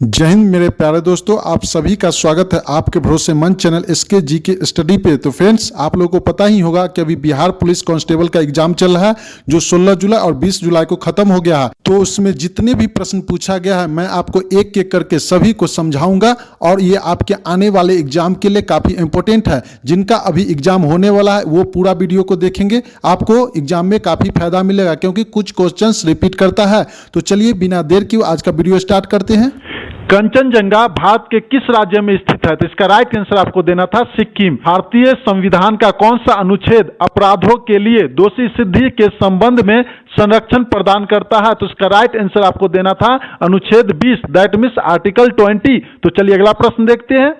जय हिंद मेरे प्यारे दोस्तों, आप सभी का स्वागत है आपके भरोसेमंद चैनल एसके जी के स्टडी पे। तो फ्रेंड्स, आप लोगों को पता ही होगा कि अभी बिहार पुलिस कांस्टेबल का एग्जाम चल रहा है जो 16 जुलाई और 20 जुलाई को खत्म हो गया है। तो उसमें जितने भी प्रश्न पूछा गया है मैं आपको एक एक करके सभी को समझाऊंगा और ये आपके आने वाले एग्जाम के लिए काफी इंपॉर्टेंट है। जिनका अभी एग्जाम होने वाला है वो पूरा वीडियो को देखेंगे, आपको एग्जाम में काफी फायदा मिलेगा क्योंकि कुछ क्वेश्चन रिपीट करता है। तो चलिए बिना देर किए आज का वीडियो स्टार्ट करते हैं। कंचनजंगा भारत के किस राज्य में स्थित है? तो इसका राइट आंसर आपको देना था सिक्किम। भारतीय संविधान का कौन सा अनुच्छेद अपराधों के लिए दोषी सिद्धि के संबंध में संरक्षण प्रदान करता है? तो इसका राइट आंसर आपको देना था अनुच्छेद 20, दैट मीन्स आर्टिकल 20। तो चलिए अगला प्रश्न देखते हैं।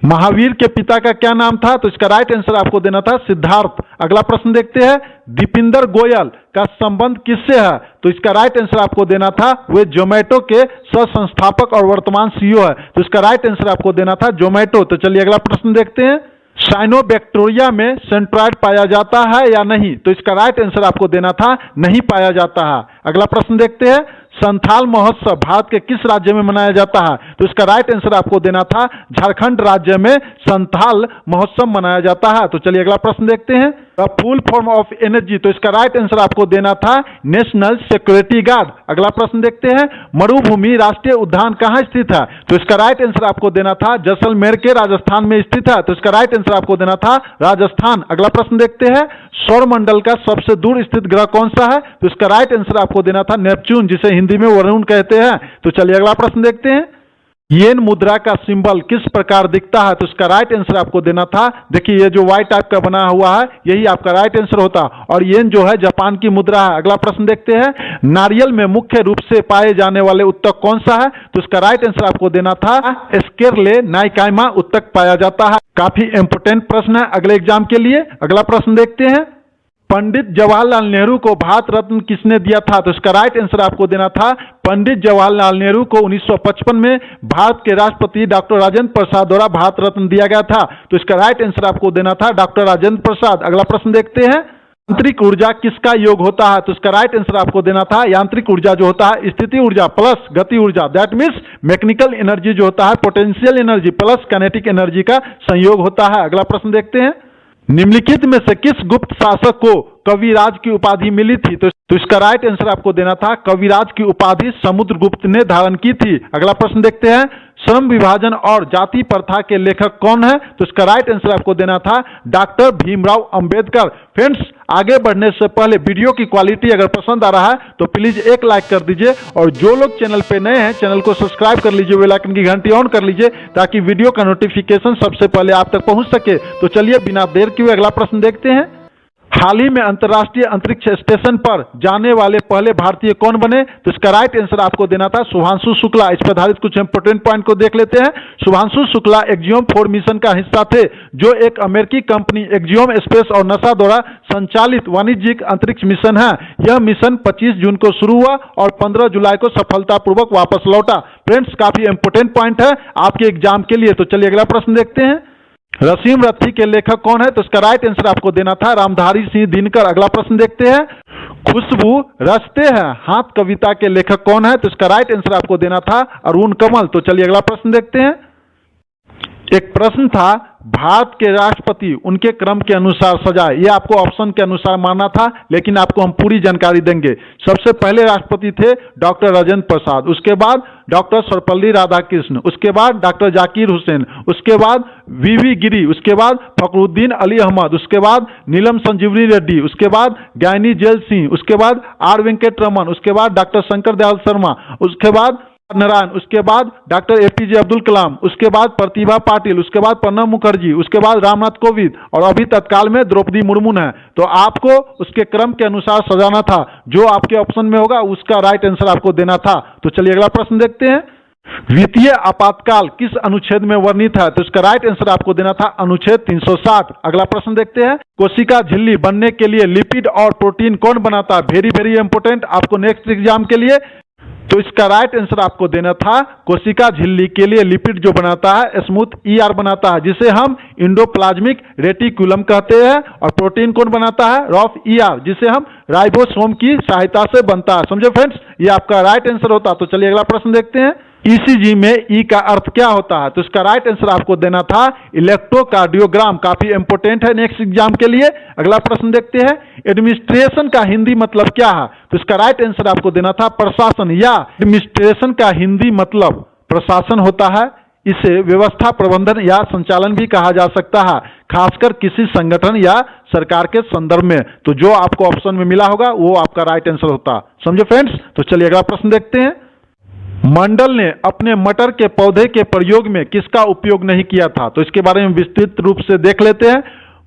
महावीर के पिता का क्या नाम था? तो इसका राइट आंसर आपको देना था सिद्धार्थ। अगला प्रश्न देखते हैं। दीपिंदर गोयल का संबंध किससे है? तो इसका राइट आंसर आपको देना था वे जोमेटो के सह संस्थापक और वर्तमान सीईओ है। तो इसका राइट आंसर आपको देना था जोमेटो। तो चलिए अगला प्रश्न देखते हैं। साइनोबैक्टीरिया में सेंट्रोइड पाया जाता है या नहीं? तो इसका राइट आंसर आपको देना था नहीं पाया जाता है। अगला प्रश्न देखते हैं। संथाल महोत्सव भारत के किस राज्य में मनाया जाता है? तो इसका राइट आंसर आपको देना था झारखंड राज्य में संथाल महोत्सव मनाया जाता है। तो चलिए अगला प्रश्न देखते हैं। फुल फॉर्म ऑफ एनर्जी, तो इसका राइट आंसर आपको देना था नेशनल सिक्योरिटी गार्ड। अगला प्रश्न देखते हैं। मरुभूमि राष्ट्रीय उद्यान कहाँ स्थित है? तो इसका राइट आंसर आपको देना था जैसलमेर के राजस्थान में स्थित है। तो इसका राइट आंसर आपको देना था राजस्थान। अगला प्रश्न देखते हैं। सौरमंडल का सबसे दूर स्थित ग्रह कौन सा है? तो इसका राइट आंसर आपको देना था नेपच्यून, जिसे हिंदी में वरुण कहते हैं। तो चलिए अगला प्रश्न देखते हैं। येन मुद्रा का सिंबल किस प्रकार दिखता है? तो इसका राइट आंसर आपको देना था, देखिए ये जो वाई टाइप का बना हुआ है यही आपका राइट आंसर होता, और येन जो है जापान की मुद्रा है। अगला प्रश्न देखते हैं। नारियल में मुख्य रूप से पाए जाने वाले उत्तक कौन सा है? तो इसका राइट आंसर आपको देना था एस्केरले नाइकाइमा उत्तक पाया जाता है। काफी इंपोर्टेंट प्रश्न है अगले एग्जाम के लिए। अगला प्रश्न देखते हैं। पंडित जवाहरलाल नेहरू को भारत रत्न किसने दिया था? तो इसका राइट आंसर आपको देना था पंडित जवाहरलाल नेहरू को 1955 में भारत के राष्ट्रपति डॉक्टर राजेंद्र प्रसाद द्वारा भारत रत्न दिया गया था। तो इसका राइट आंसर आपको देना था डॉक्टर राजेंद्र प्रसाद। अगला प्रश्न देखते हैं। यांत्रिक ऊर्जा किसका योग होता है? तो इसका राइट आंसर आपको देना था यांत्रिक ऊर्जा जो होता है स्थिति ऊर्जा प्लस गति ऊर्जा, दैट मीन्स मैकेनिकल एनर्जी जो होता है potential energy plus kinetic energy का संयोग होता है। अगला प्रश्न देखते हैं। निम्नलिखित में से किस गुप्त शासक को कविराज की उपाधि मिली थी? तो इसका राइट आंसर आपको देना था कविराज की उपाधि समुद्रगुप्त ने धारण की थी। अगला प्रश्न देखते हैं। श्रम विभाजन और जाति प्रथा के लेखक कौन है? तो इसका राइट आंसर आपको देना था डॉक्टर भीमराव अंबेडकर। फ्रेंड्स, आगे बढ़ने से पहले वीडियो की क्वालिटी अगर पसंद आ रहा है तो प्लीज एक लाइक कर दीजिए, और जो लोग चैनल पे नए हैं चैनल को सब्सक्राइब कर लीजिए, बेल आइकन की घंटी ऑन कर लीजिए ताकि वीडियो का नोटिफिकेशन सबसे पहले आप तक पहुंच सके। तो चलिए बिना देर किए अगला प्रश्न देखते हैं। हाल ही में अंतर्राष्ट्रीय अंतरिक्ष स्टेशन पर जाने वाले पहले भारतीय कौन बने? तो इसका राइट आंसर आपको देना था शुभांशु शुक्ला। इस पर आधारित कुछ इंपोर्टेंट पॉइंट को देख लेते हैं। शुभांशु शुक्ला एक्जियोम 4 मिशन का हिस्सा थे, जो एक अमेरिकी कंपनी एक्जियोम स्पेस और नासा द्वारा संचालित वाणिज्यिक अंतरिक्ष मिशन है। यह मिशन 25 जून को शुरू हुआ और 15 जुलाई को सफलतापूर्वक वापस लौटा। फ्रेंड्स, काफी इंपोर्टेंट पॉइंट है आपके एग्जाम के लिए। तो चलिए अगला प्रश्न देखते हैं। रसीम रथी के लेखक कौन है? तो इसका राइट आंसर आपको देना था रामधारी सिंह दिनकर। अगला प्रश्न देखते हैं। खुशबू रचते हैं हाथ कविता के लेखक कौन है? तो इसका राइट आंसर आपको देना था अरुण कमल। तो चलिए अगला प्रश्न देखते हैं। एक प्रश्न था भारत के राष्ट्रपति उनके क्रम के अनुसार सजाए, ये आपको ऑप्शन के अनुसार मानना था, लेकिन आपको हम पूरी जानकारी देंगे। सबसे पहले राष्ट्रपति थे डॉक्टर राजेंद्र प्रसाद, उसके बाद डॉक्टर सर्वपल्ली राधाकृष्ण, उसके बाद डॉक्टर जाकिर हुसैन, उसके बाद वीवी गिरी, उसके बाद फखरुद्दीन अली अहमद, उसके बाद नीलम संजीवनी रेड्डी, उसके बाद ज्ञानी जेल सिंह, उसके बाद आर वेंकट रमन, उसके बाद डॉक्टर शंकर दयाल शर्मा, उसके बाद नारायण, उसके बाद डॉक्टर एपीजे अब्दुल कलाम, उसके बाद प्रतिभा पाटिल, उसके बाद प्रणब मुखर्जी, उसके बाद रामनाथ कोविंद, और अभी तत्काल में द्रौपदी मुर्मू है। तो आपको उसके क्रम के अनुसार सजाना था, जो आपके ऑप्शन में होगा उसका राइट आंसर आपको देना था। तो चलिए अगला प्रश्न देखते हैं। वित्तीय आपातकाल किस अनुच्छेद में वर्णित है? तो इसका राइट आंसर आपको देना था अनुच्छेद 360। अगला प्रश्न देखते हैं। कोशिका झिल्ली बनने के लिए लिपिड और प्रोटीन कौन बनाता है? वेरी वेरी इंपोर्टेंट आपको नेक्स्ट एग्जाम के लिए। तो इसका राइट आंसर आपको देना था कोशिका झिल्ली के लिए लिपिड जो बनाता है स्मूथ ईआर बनाता है, जिसे हम इंडोप्लाज्मिक रेटिकुलम कहते हैं, और प्रोटीन कौन बनाता है? रॉफ ईआर, जिसे हम राइबोसोम की सहायता से बनता है। समझे फ्रेंड्स, ये आपका राइट आंसर होता। तो चलिए अगला प्रश्न देखते हैं। ईसीजी में ई का अर्थ क्या होता है? तो इसका राइट आंसर आपको देना था इलेक्ट्रोकार्डियोग्राम। काफी इंपोर्टेंट है नेक्स्ट एग्जाम के लिए। अगला प्रश्न देखते हैं, एडमिनिस्ट्रेशन का हिंदी मतलब क्या है? तो इसका राइट आंसर आपको देना था प्रशासन, या एडमिनिस्ट्रेशन का हिंदी मतलब प्रशासन होता है। इसे व्यवस्था, प्रबंधन या संचालन भी कहा जा सकता है, खासकर किसी संगठन या सरकार के संदर्भ में। तो जो आपको ऑप्शन में मिला होगा वो आपका राइट आंसर होता। समझे फ्रेंड्स? तो चलिए अगला प्रश्न देखते हैं। मंडल ने अपने मटर के पौधे के प्रयोग में किसका उपयोग नहीं किया था? तो इसके बारे में विस्तृत रूप से देख लेते हैं।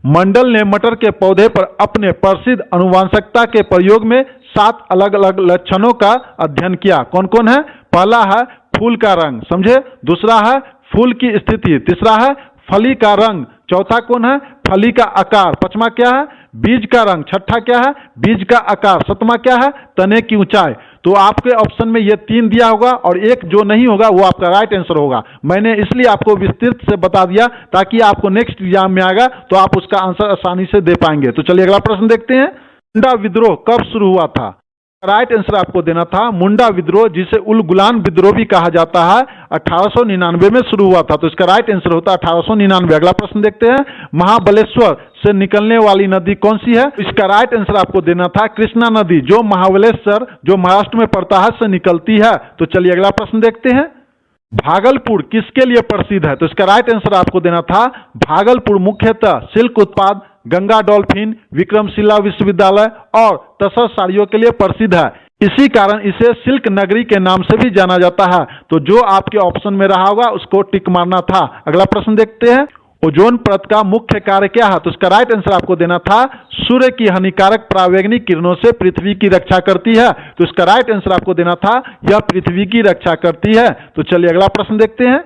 मंडल ने मटर के पौधे पर अपने प्रसिद्ध अनुवांशिकता के प्रयोग में 7 अलग अलग लक्षणों का अध्ययन किया। कौन कौन है? पहला है फूल का रंग, समझे। दूसरा है फूल की स्थिति। तीसरा है फली का रंग। चौथा कौन है? फली का आकार। पांचवा क्या है? बीज का रंग। छठा क्या है? बीज का आकार। सातवां क्या है? तने की ऊंचाई। तो आपके ऑप्शन में ये 3 दिया होगा और एक जो नहीं होगा वो आपका राइट आंसर होगा। मैंने इसलिए आपको विस्तृत से बता दिया ताकि आपको नेक्स्ट एग्जाम में आएगा तो आप उसका आंसर आसानी से दे पाएंगे। तो चलिए अगला प्रश्न देखते हैं। मुंडा विद्रोह कब शुरू हुआ था? राइट आंसर आपको देना था मुंडा विद्रोह, जिसे उल गुलान विद्रोह भी कहा जाता है, 1899 में शुरू हुआ था। तो इसका राइट आंसर होता है 1899। अगला प्रश्न देखते हैं। महाबलेश्वर से निकलने वाली नदी कौन सी है? इसका राइट आंसर आपको देना था कृष्णा नदी, जो महाबलेश्वर, जो महाराष्ट्र में पड़ता है, से निकलती है। तो चलिए अगला प्रश्न देखते हैं। भागलपुर किसके लिए प्रसिद्ध है? तो इसका राइट आंसर आपको देना था भागलपुर मुख्यतः सिल्क उत्पाद, गंगा डॉल्फिन, विक्रमशिला विश्वविद्यालय और तसर साड़ियों के लिए प्रसिद्ध है। इसी कारण इसे सिल्क नगरी के नाम से भी जाना जाता है। तो जो आपके ऑप्शन में रहा होगा उसको टिक मारना था। अगला प्रश्न देखते हैं। ओजोन परत का मुख्य कार्य क्या है? तो इसका राइट आंसर आपको देना था सूर्य की हानिकारक परावैंगनिक किरणों से पृथ्वी की रक्षा करती है। तो इसका राइट आंसर आपको देना था यह पृथ्वी की रक्षा करती है। तो चलिए अगला प्रश्न देखते हैं।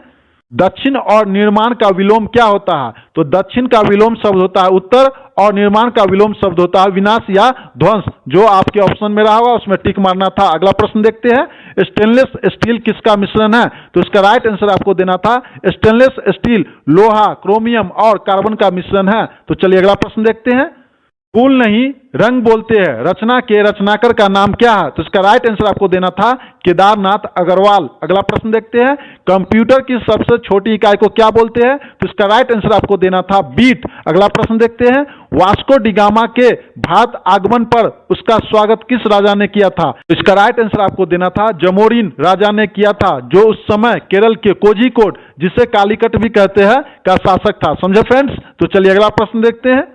दक्षिण और निर्माण का विलोम क्या होता है? तो दक्षिण का विलोम शब्द होता है उत्तर और निर्माण का विलोम शब्द होता है विनाश या ध्वंस। जो आपके ऑप्शन में रहा होगा उसमें टिक मारना था। अगला प्रश्न देखते हैं। स्टेनलेस स्टील किसका मिश्रण है? तो इसका राइट आंसर आपको देना था स्टेनलेस स्टील लोहा, क्रोमियम और कार्बन का मिश्रण है। तो चलिए अगला प्रश्न देखते हैं। फूल नहीं रंग बोलते हैं रचना के रचनाकार का नाम क्या है? तो इसका राइट आंसर आपको देना था केदारनाथ अग्रवाल। अगला प्रश्न देखते हैं। कंप्यूटर की सबसे छोटी इकाई को क्या बोलते हैं? तो इसका राइट आंसर आपको देना था बीट। अगला प्रश्न देखते हैं। वास्को डी गामा के भारत आगमन पर उसका स्वागत किस राजा ने किया था? तो इसका राइट आंसर आपको देना था जमोरिन राजा ने किया था, जो उस समय केरल के कोझिकोड, जिसे कालीकट भी कहते हैं, का शासक था। समझे फ्रेंड्स? तो चलिए अगला प्रश्न देखते हैं।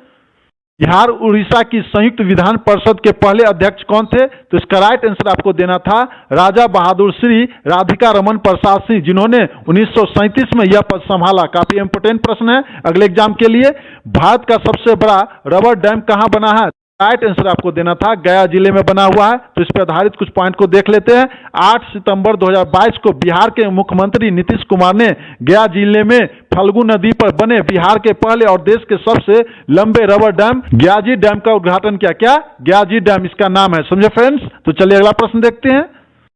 बिहार उड़ीसा की संयुक्त विधान परिषद के पहले अध्यक्ष कौन थे? तो इसका राइट आंसर आपको देना था राजा बहादुर श्री राधिका रमन प्रसाद सिंह, जिन्होंने 1937 में यह पद संभाला। काफी इंपोर्टेंट प्रश्न है अगले एग्जाम के लिए। भारत का सबसे बड़ा रबर डैम कहां बना है? राइट आंसर आपको देना था गया जिले में बना हुआ है। तो इस पर आधारित कुछ पॉइंट को देख लेते हैं। 8 सितंबर 2022 को बिहार के मुख्यमंत्री नीतीश कुमार ने गया जिले में फल्गु नदी पर बने बिहार के पहले और देश के सबसे लंबे रबर डैम ग्याजी डैम का उद्घाटन किया। क्या? ग्याजी डैम इसका नाम है। समझे फ्रेंड्स? तो चलिए अगला प्रश्न देखते हैं।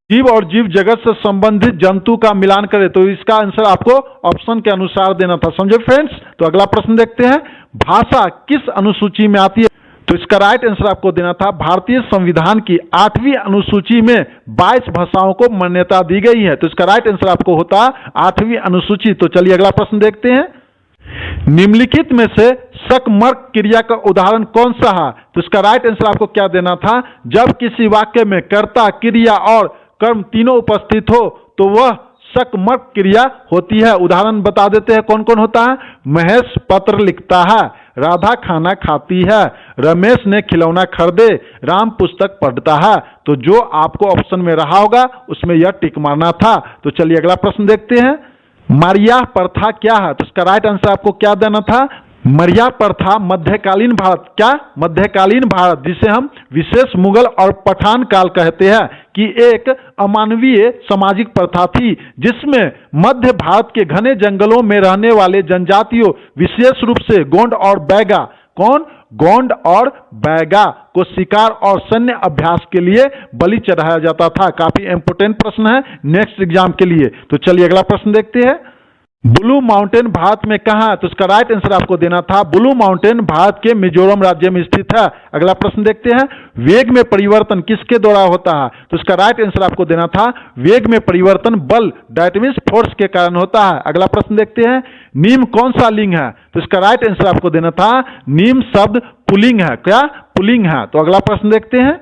जीव और जीव जगत से संबंधित जंतु का मिलान करें। तो इसका आंसर आपको ऑप्शन के अनुसार देना था। समझे फ्रेंड्स? तो अगला प्रश्न देखते हैं। भाषा किस अनुसूची में आती है? तो इसका राइट आंसर आपको देना था भारतीय संविधान की 8वीं अनुसूची में 22 भाषाओं को मान्यता दी गई है। तो इसका राइट आंसर आपको होता 8वीं अनुसूची। तो चलिए अगला प्रश्न देखते हैं। निम्नलिखित में से सकमर्क क्रिया का उदाहरण कौन सा है? तो इसका राइट आंसर आपको क्या देना था? जब किसी वाक्य में कर्ता, क्रिया और कर्म तीनों उपस्थित हो तो वह सकमर्क क्रिया होती है। उदाहरण बता देते हैं कौन कौन होता है। महेश पत्र लिखता है, राधा खाना खाती है, रमेश ने खिलौना खरीदे, राम पुस्तक पढ़ता है। तो जो आपको ऑप्शन में रहा होगा उसमें यह टिक मारना था। तो चलिए अगला प्रश्न देखते हैं। मरिया प्रथा क्या है? तो इसका राइट आंसर आपको क्या देना था? मरिया प्रथा मध्यकालीन भारत, क्या? मध्यकालीन भारत, जिसे हम विशेष मुगल और पठान काल कहते हैं, कि एक अमानवीय सामाजिक प्रथा थी जिसमें मध्य भारत के घने जंगलों में रहने वाले जनजातियों, विशेष रूप से गोंड और बैगा, कौन? गोंड और बैगा को शिकार और सैन्य अभ्यास के लिए बलि चढ़ाया जाता था। काफी इंपोर्टेंट प्रश्न है नेक्स्ट एग्जाम के लिए। तो चलिए अगला प्रश्न देखते हैं। ब्लू माउंटेन भारत में कहाँ है? तो इसका राइट आंसर आपको देना था ब्लू माउंटेन भारत के मिजोरम राज्य में स्थित है। अगला प्रश्न देखते हैं, वेग में परिवर्तन किसके द्वारा होता है? तो इसका राइट आंसर आपको देना था वेग में परिवर्तन बल दैट मींस फोर्स के कारण होता है। अगला प्रश्न देखते हैं, नीम कौन सा लिंग है? तो इसका राइट आंसर आपको देना था नीम शब्द पुल्लिंग है। क्या? पुल्लिंग है। तो अगला प्रश्न देखते हैं,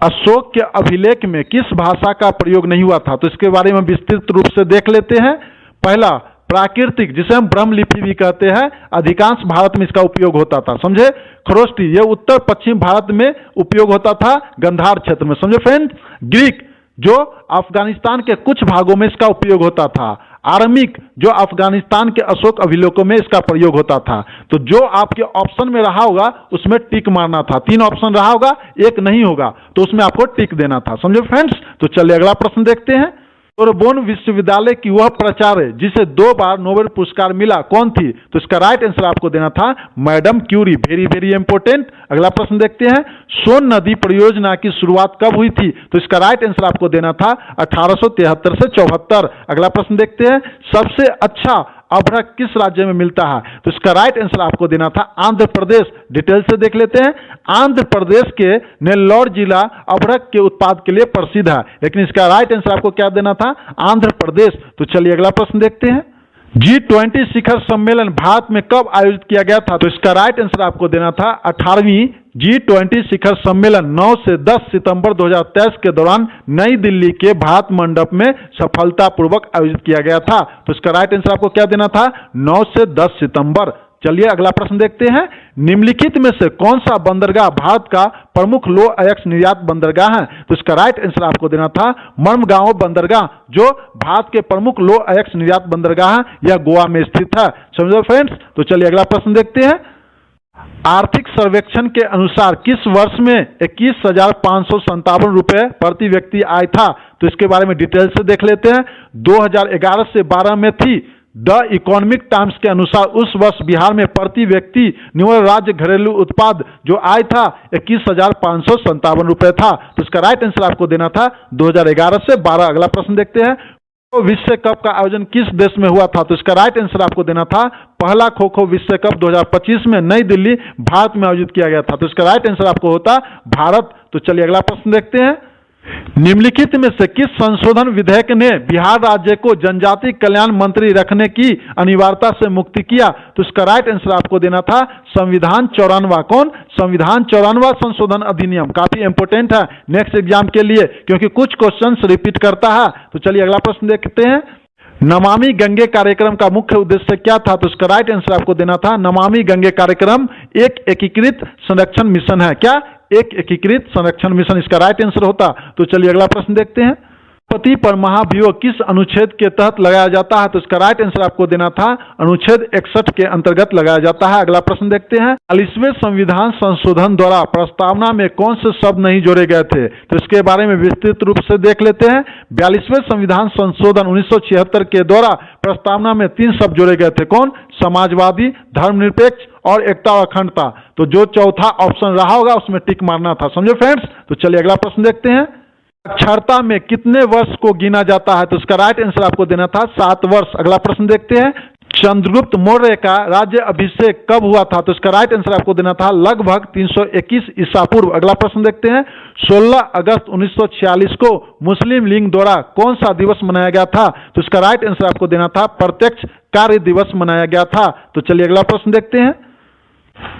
अशोक के अभिलेख में किस भाषा का प्रयोग नहीं हुआ था? तो इसके बारे में विस्तृत रूप से देख लेते हैं। पहला, प्राकृतिक, जिसे हम ब्रह्मलिपि भी कहते हैं, अधिकांश भारत में इसका उपयोग होता था। समझे? खरोष्टी, यह उत्तर पश्चिम भारत में उपयोग होता था, गंधार क्षेत्र में। समझे फ्रेंड? ग्रीक, जो अफगानिस्तान के कुछ भागों में इसका उपयोग होता था। आरमिक, जो अफगानिस्तान के अशोक अभिलेखों में इसका प्रयोग होता था। तो जो आपके ऑप्शन में रहा होगा उसमें टिक मारना था। 3 ऑप्शन रहा होगा, एक नहीं होगा, तो उसमें आपको टिक देना था। समझे फ्रेंड्स? तो चलिए अगला प्रश्न देखते हैं। सोरबोन विश्वविद्यालय की वह प्राचार्य जिसे 2 बार नोबेल पुरस्कार मिला कौन थी? तो इसका राइट आंसर आपको देना था madam Curie. Very very important. अगला प्रश्न देखते हैं, सोन नदी परियोजना की शुरुआत कब हुई थी? तो इसका राइट आंसर आपको देना था 1873 से 74। अगला प्रश्न देखते हैं, सबसे अच्छा अभ्रक किस राज्य में मिलता है? तो इसका राइट आंसर आपको देना था आंध्र प्रदेश। डिटेल से देख लेते हैं। आंध्र प्रदेश के नेल्लौर जिला अभ्रक के उत्पाद के लिए प्रसिद्ध है, लेकिन इसका राइट आंसर आपको क्या देना था? आंध्र प्रदेश। तो चलिए अगला प्रश्न देखते हैं, G20 शिखर सम्मेलन भारत में कब आयोजित किया गया था? तो इसका राइट आंसर आपको देना था 18वीं G20 शिखर सम्मेलन 9 से 10 सितंबर 2023 के दौरान नई दिल्ली के भारत मंडप में सफलतापूर्वक आयोजित किया गया था। तो इसका राइट आंसर आपको क्या देना था? 9 से 10 सितंबर। चलिए अगला प्रश्न देखते हैं, निम्नलिखित में से कौन सा बंदरगाह भारत का प्रमुख लो अयस्क निर्यात बंदरगाह है? तो इसका राइट आंसर आपको देना था मर्मगांव बंदरगाह, जो भारत के प्रमुख लो अयस्क निर्यात बंदरगाह है, यह गोवा में स्थित है। समझो फ्रेंड्स? तो चलिए अगला प्रश्न देखते हैं, आर्थिक सर्वेक्षण के अनुसार किस वर्ष में 21,557 रुपए प्रति व्यक्ति आय था? तो इसके बारे में डिटेल से देख लेते हैं। 2011 से 12 में थी। द इकोनॉमिक टाइम्स के अनुसार उस वर्ष बिहार में प्रति व्यक्ति निव्वल राज्य घरेलू उत्पाद जो आय था 21,557 रुपए था। तो इसका राइट आंसर आपको देना था 2011 से 12। अगला प्रश्न देखते हैं, खो विश्व कप का आयोजन किस देश में हुआ था? तो इसका राइट आंसर आपको देना था पहला खो खो विश्व कप 2025 में नई दिल्ली भारत में आयोजित किया गया था। तो इसका राइट आंसर आपको होता भारत। तो चलिए अगला प्रश्न देखते हैं, निम्नलिखित में से किस संशोधन विधेयक ने बिहार राज्य को जनजाति कल्याण मंत्री रखने की अनिवार्यता से मुक्ति किया? तो इसका राइट आंसर आपको देना था संविधान 94। कौन? संविधान 94 संशोधन अधिनियम। काफी इंपोर्टेंट है नेक्स्ट एग्जाम के लिए, क्योंकि कुछ क्वेश्चंस रिपीट करता है। तो चलिए अगला प्रश्न देखते हैं, नमामि गंगे कार्यक्रम का मुख्य उद्देश्य क्या था? तो इसका राइट आंसर आपको देना था नमामि गंगे कार्यक्रम एक एकीकृत संरक्षण मिशन है। क्या? एक एकीकृत संरक्षण मिशन इसका राइट आंसर होता। तो चलिए अगला प्रश्न देखते हैं, पति पर महाभियोग किस अनुच्छेद के तहत लगाया जाता है? तो इसका राइट आंसर आपको देना था अनुच्छेद 61 के अंतर्गत लगाया जाता है। अगला प्रश्न देखते हैं, 40वें संविधान संशोधन द्वारा प्रस्तावना में कौन से शब्द नहीं जोड़े गए थे? तो इसके बारे में विस्तृत रूप से देख लेते हैं। 42वें संविधान संशोधन 1976 के द्वारा प्रस्तावना में 3 शब्द जोड़े गए थे। कौन? समाजवादी, धर्मनिरपेक्ष और एकता और अखंडता। तो जो चौथा ऑप्शन रहा होगा उसमें टिक मारना था। समझे फ्रेंड्स? तो चलिए अगला प्रश्न देखते हैं, साक्षरता में कितने वर्ष को गिना जाता है? तो इसका राइट आंसर आपको देना था 7 वर्ष। अगला प्रश्न देखते हैं, चंद्रगुप्त मौर्य का राज्य अभिषेक कब हुआ था? तो इसका राइट आंसर आपको देना था लगभग 321 ईसा पूर्व। अगला प्रश्न देखते हैं, 16 अगस्त 1946 को मुस्लिम लीग द्वारा कौन सा दिवस मनाया गया था? तो इसका राइट आंसर आपको देना था प्रत्यक्ष कार्य दिवस मनाया गया था। तो चलिए अगला प्रश्न देखते हैं,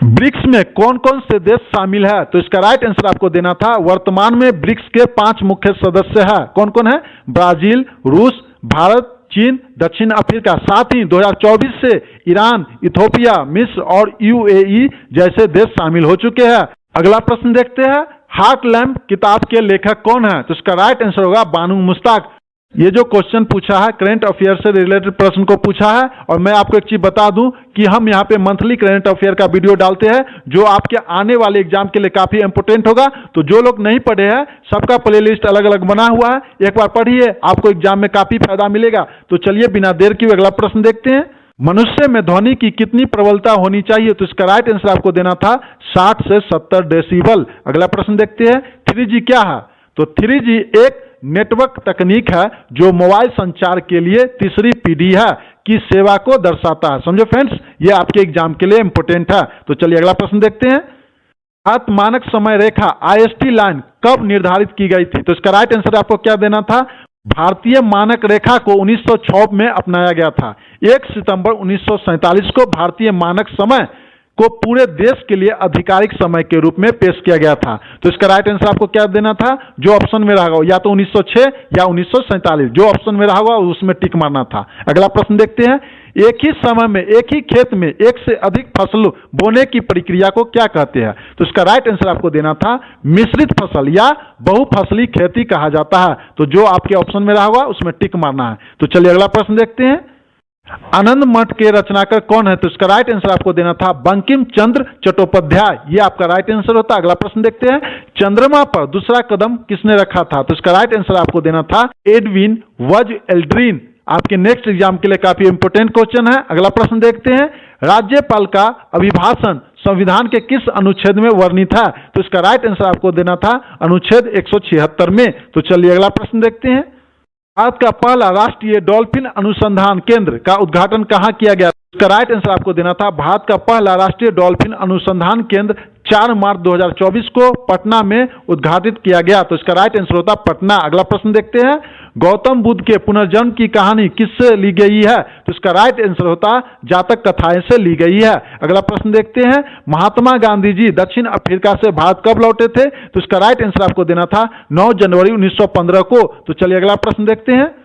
ब्रिक्स में कौन कौन से देश शामिल है? तो इसका राइट आंसर आपको देना था वर्तमान में ब्रिक्स के 5 मुख्य सदस्य हैं। कौन कौन है? ब्राजील, रूस, भारत, चीन, दक्षिण अफ्रीका। साथ ही 2024 से ईरान, इथोपिया, मिस्र और UAE जैसे देश शामिल हो चुके हैं। अगला प्रश्न देखते हैं, हार्ट लैम्प किताब के लेखक कौन है? तो इसका राइट आंसर होगा बानू मुश्ताक। ये जो क्वेश्चन पूछा है करंट अफेयर से रिलेटेड प्रश्न को पूछा है, और मैं आपको एक चीज बता दूं कि हम यहाँ पे मंथली करंट अफेयर का वीडियो डालते हैं जो आपके आने वाले एग्जाम के लिए काफी इंपोर्टेंट होगा। तो जो लोग नहीं पढ़े हैं सबका प्लेलिस्ट अलग अलग बना हुआ है, एक बार पढ़िए, आपको एग्जाम में काफी फायदा मिलेगा। तो चलिए बिना देर किए अगला प्रश्न देखते हैं, मनुष्य में ध्वनि की कितनी प्रबलता होनी चाहिए? तो इसका राइट आंसर आपको देना था 60 से 70 डेसिबल। अगला प्रश्न देखते हैं, 3G क्या है? तो 3G एक नेटवर्क तकनीक है जो मोबाइल संचार के लिए तीसरी पीढ़ी है की सेवा को दर्शाता है। समझो फ्रेंड्स, ये आपके एग्जाम के लिए इंपोर्टेंट है। तो चलिए अगला प्रश्न देखते हैं। भारत मानक समय रेखा IST लाइन कब निर्धारित की गई थी? तो इसका राइट आंसर आपको क्या देना था? भारतीय मानक रेखा को 1906 में अपनाया गया था। 1 सितंबर 1947 को भारतीय मानक समय को पूरे देश के लिए आधिकारिक समय के रूप में पेश किया गया था। तो इसका राइट आंसर आपको क्या देना था? जो ऑप्शन में रहा या तो 1906 या 1947, जो ऑप्शन में रहा उसमें टिक मारना था। अगला प्रश्न देखते हैं। एक ही समय में एक ही खेत में एक से अधिक फसल बोने की प्रक्रिया को क्या कहते हैं? तो इसका राइट आंसर आपको देना था मिश्रित फसल या बहुफसली खेती कहा जाता है। तो जो आपके ऑप्शन में रहा उसमें टिक मारना है। तो चलिए अगला प्रश्न देखते हैं। आनंद मठ के रचनाकार कौन है? तो इसका राइट आंसर आपको देना था बंकिम चंद्र चट्टोपाध्याय। ये आपका राइट आंसर होता है। अगला प्रश्न देखते हैं। चंद्रमा पर दूसरा कदम किसने रखा था? तो इसका राइट आंसर आपको देना था एडविन वज एल्ड्रिन। आपके नेक्स्ट एग्जाम के लिए काफी इंपोर्टेंट क्वेश्चन है। अगला प्रश्न देखते हैं। राज्यपाल का अभिभाषण संविधान के किस अनुच्छेद में वर्णित है? तो इसका राइट आंसर आपको देना था अनुच्छेद 176 में। तो चलिए अगला प्रश्न देखते हैं। भारत का पहला राष्ट्रीय डॉल्फिन अनुसंधान केंद्र का उद्घाटन कहाँ किया गया? इसका राइट आंसर आपको देना था भारत का पहला राष्ट्रीय डॉल्फिन अनुसंधान केंद्र 4 मार्च 2024 को पटना में उद्घाटित किया गया। तो इसका राइट आंसर होता पटना। अगला प्रश्न देखते हैं। गौतम बुद्ध के पुनर्जन्म की कहानी किससे ली गई है? तो इसका राइट आंसर होता जातक कथाएं से ली गई है। अगला प्रश्न देखते हैं। महात्मा गांधी जी दक्षिण अफ्रीका से भारत कब लौटे थे? तो इसका राइट आंसर आपको देना था 9 जनवरी 1915 को। तो चलिए अगला प्रश्न देखते हैं।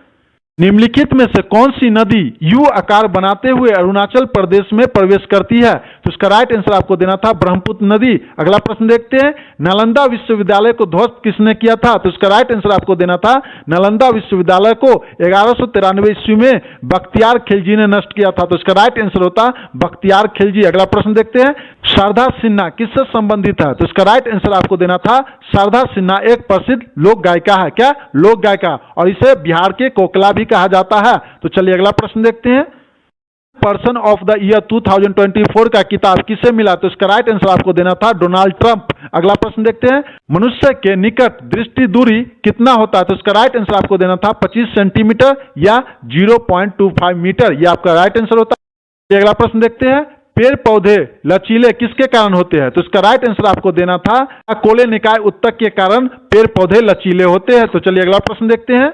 निम्नलिखित में से कौन सी नदी यू आकार बनाते हुए अरुणाचल प्रदेश में प्रवेश करती है? तो इसका राइट आंसर आपको देना था ब्रह्मपुत्र नदी। अगला प्रश्न देखते हैं। नालंदा विश्वविद्यालय को ध्वस्त किसने किया था? तो इसका राइट आंसर आपको देना था नालंदा विश्वविद्यालय को 1193 ईस्वी में बख्तियार खिलजी ने नष्ट किया था। तो इसका राइट आंसर होता बख्तियार खिलजी। अगला प्रश्न देखते हैं। शारदा सिन्हा किससे संबंधित है? तो इसका राइट आंसर आपको देना था शारदा सिन्हा एक प्रसिद्ध लोक गायिका है। क्या? लोक गायिका, और इसे बिहार के कोकला भी कहा जाता है। तो चलिए अगला प्रश्न देखते हैं। पर्सन ऑफ द ईयर 2024 का किताब किसे मिला? तो इसका राइट आंसर आपको देना था डोनाल्ड ट्रंप। अगला प्रश्न देखते हैं। मनुष्य के निकट दृष्टि दूरी कितना होता है? तो इसका राइट आंसर आपको देना था 25 सेंटीमीटर या 0.25 मीटर। यह आपका राइट आंसर होता है। अगला प्रश्न देखते हैं। पेड़ पौधे लचीले किसके कारण होते हैं? तो इसका राइट आंसर आपको देना था कोले निकाय उत्तक के कारण पेड़ पौधे लचीले होते हैं। तो चलिए अगला प्रश्न देखते हैं।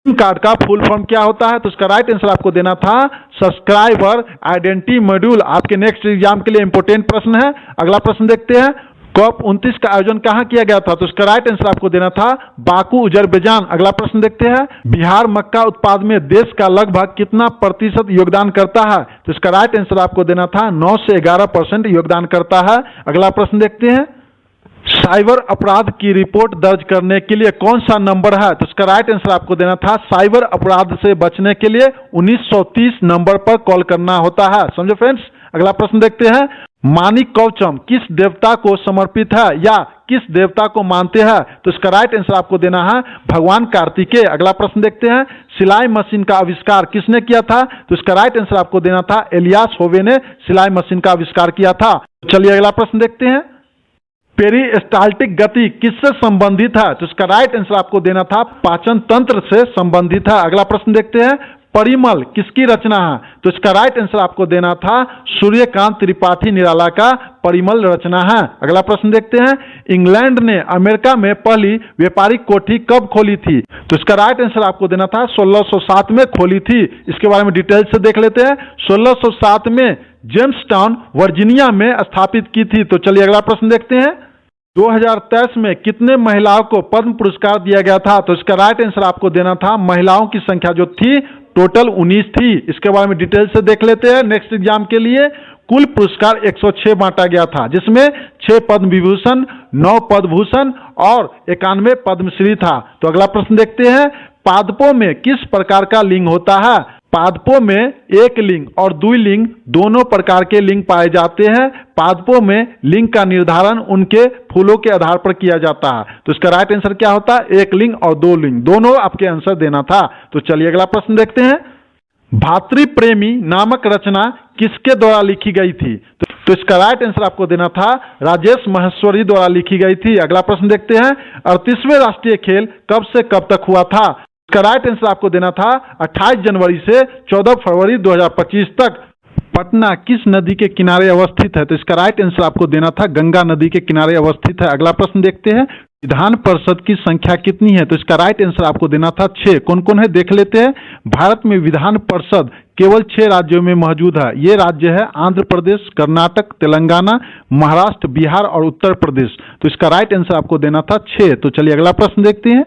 कार्ड का फुल फॉर्म क्या होता है? तो इसका राइट आंसर आपको देना था सब्सक्राइबर आइडेंटिटी मॉड्यूल। आपके नेक्स्ट एग्जाम के लिए इंपोर्टेंट प्रश्न है। अगला प्रश्न देखते हैं। COP 29 का आयोजन कहाँ किया गया था? तो इसका राइट आंसर आपको देना था बाकू अजरबैजान। अगला प्रश्न देखते हैं। बिहार मक्का उत्पाद में देश का लगभग कितना प्रतिशत योगदान करता है? तो इसका राइट आंसर आपको देना था 9 से 11% योगदान करता है। अगला प्रश्न देखते हैं। साइबर अपराध की रिपोर्ट दर्ज करने के लिए कौन सा नंबर है? तो इसका राइट आंसर आपको देना था साइबर अपराध से बचने के लिए 1930 नंबर पर कॉल करना होता है। समझो फ्रेंड्स। अगला प्रश्न देखते हैं। मानिक कवचम किस देवता को समर्पित है या किस देवता को मानते हैं? तो इसका राइट आंसर आपको देना है भगवान कार्तिकेय। अगला प्रश्न देखते हैं। सिलाई मशीन का आविष्कार किसने किया था? तो इसका राइट आंसर आपको देना था एलियास होवे ने सिलाई मशीन का आविष्कार किया था। चलिए अगला प्रश्न देखते हैं। पेरिस्टाल्टिक गति किससे संबंधित है? तो इसका राइट आंसर आपको देना था पाचन तंत्र से संबंधित है। अगला प्रश्न देखते हैं। परिमल किसकी रचना है? तो इसका राइट आंसर आपको देना था सूर्यकांत त्रिपाठी निराला का परिमल रचना है। अगला प्रश्न देखते हैं। इंग्लैंड ने अमेरिका में पहली व्यापारिक कोठी कब खोली थी? तो इसका राइट आंसर आपको देना था 1607 में खोली थी। इसके बारे में डिटेल से देख लेते हैं। 1607 में जेम्सटाउन वर्जीनिया में स्थापित की थी। तो चलिए अगला प्रश्न देखते हैं। 2023 में कितने महिलाओं को पद्म पुरस्कार दिया गया था? तो इसका राइट आंसर आपको देना था महिलाओं की संख्या जो थी टोटल 19 थी। इसके बारे में डिटेल से देख लेते हैं। नेक्स्ट एग्जाम के लिए कुल पुरस्कार 106 बांटा गया था, जिसमें 6 पद्म विभूषण, 9 पद्म भूषण और 91 पद्मश्री था। तो अगला प्रश्न देखते हैं। पादपों में किस प्रकार का लिंग होता है? पादपों में एक लिंग और द्विलिंग दोनों प्रकार के लिंग पाए जाते हैं। पादपों में लिंग का निर्धारण उनके फूलों के आधार पर किया जाता है। तो इसका राइट आंसर क्या होता है? एक लिंग और दो लिंग, दोनों आपके आंसर देना था। तो चलिए अगला प्रश्न देखते हैं। भातृप्रेमी नामक रचना किसके द्वारा लिखी गई थी? तो तो इसका राइट आंसर आपको देना था राजेश महेश्वरी द्वारा लिखी गई थी। अगला प्रश्न देखते हैं, 38वें राष्ट्रीय खेल कब से कब तक हुआ था? इसका राइट आंसर आपको देना था 28 जनवरी से 14 फरवरी 2025 तक। पटना किस नदी के किनारे अवस्थित है? तो इसका राइट आंसर आपको देना था गंगा नदी के किनारे अवस्थित है। अगला प्रश्न देखते हैं, विधान परिषद की संख्या कितनी है? तो इसका राइट आंसर आपको देना था 6। कौन कौन है देख लेते हैं। भारत में विधान परिषद केवल 6 राज्यों में मौजूद है। ये राज्य है आंध्र प्रदेश, कर्नाटक, तेलंगाना, महाराष्ट्र, बिहार और उत्तर प्रदेश। तो इसका राइट आंसर आपको देना था 6। तो चलिए अगला प्रश्न देखते हैं,